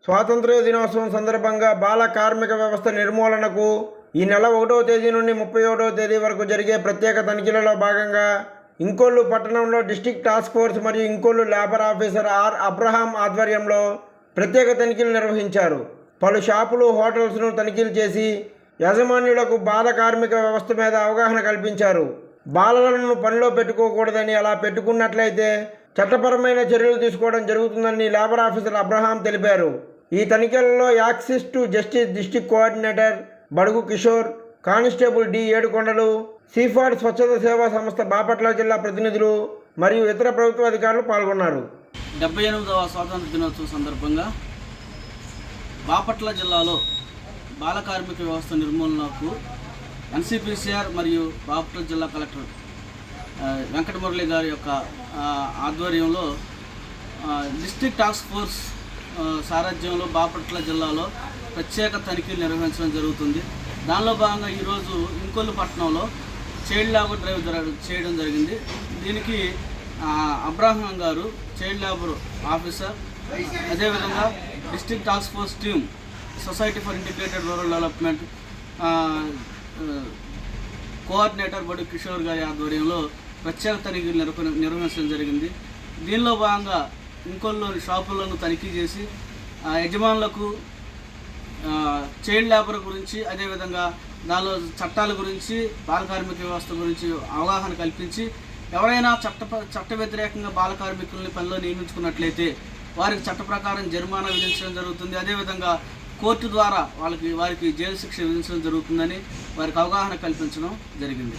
స్వాతంత్ర్య దినోత్సవం సందర్భంగా బాల కార్మిక వ్యవస్థ నిర్మూలనకు ఈ నెల 1వ తేదీ నుండి 31వ తేదీ వరకు జరిగే ప్రత్యేక తనిఖీలలో భాగంగా ఇంకొల్లు పట్టణంలో డిస్ట్రిక్ట్ టాస్క్ ఫోర్స్ మరియు Inkollu labour officer R Abraham ఆధ్వర్యంలో ప్రత్యేక తనిఖీలు నిర్వహించారు. పలు షాపులు, హోటల్స్ను తనిఖీలు చేసి యాజమాన్యులకు బాల కార్మిక వ్యవస్థ మీద అవగాహన కల్పించారు. బాలలను పనిలో పెట్టుకోకూడదని, అలా పెట్టుకున్నట్లయితే చట్టపరమైన చర్యలు తీసుకోవడం జరుగుతుందని లేబర్ ఆఫీసర్ అబ్రహాం తెలిపారు. ఈ తనిఖీలలో access to justice district coordinator Badugu Kishore, constable D Edukondalu, సీఫాడ్ స్వచ్ఛత సేవా సంస్థ బాపట్ల జిల్లా ప్రతినిధులు మరియు ఇతర ప్రభుత్వ అధికారులు పాల్గొన్నారు. 78వ స్వాతంత్ర దినోత్సవం సందర్భంగా బాపట్ల జిల్లాలో బాల కార్మిక వ్యవస్థ నిర్మూలనకు ఎన్సిపిసిఆర్ మరియు బాపట్ల జిల్లా కలెక్టర్ వెంకటమురళి గారి యొక్క ఆధ్వర్యంలో డిస్ట్రిక్ట్ టాస్క్ ఫోర్స్ సారథ్యంలో బాపట్ల జిల్లాలో ప్రత్యేక తనిఖీలు నిర్వహించడం జరుగుతుంది. దానిలో భాగంగా ఈరోజు ఇంకొల్లు పట్టణంలో చైల్డ్ లేబర్ డ్రైవ్ చేయడం జరిగింది. దీనికి అబ్రహాం గారు చైల్డ్ లేబర్ ఆఫీసర్, అదేవిధంగా district task force team, society for integrated rural development coordinator Badugu Kishore గారి ఆధ్వర్యంలో ప్రత్యేక తనిఖీలు నిర్వహించడం జరిగింది. దీనిలో భాగంగా ఇంకొల్లోని షాపులను తనిఖీ చేసి యజమానులకు చైల్డ్ లేబర్ గురించి, అదేవిధంగా దానిలో చట్టాల గురించి, బాల కార్మిక వ్యవస్థ గురించి అవగాహన కల్పించి ఎవరైనా చట్ట వ్యతిరేకంగా బాల కార్మికుల్ని పనిలో నియమించుకున్నట్లయితే వారికి చట్ట ప్రకారం జరిమానా విధించడం జరుగుతుంది. అదేవిధంగా కోర్టు ద్వారా వారికి జైలు శిక్ష విధించడం జరుగుతుందని వారికి అవగాహన కల్పించడం జరిగింది.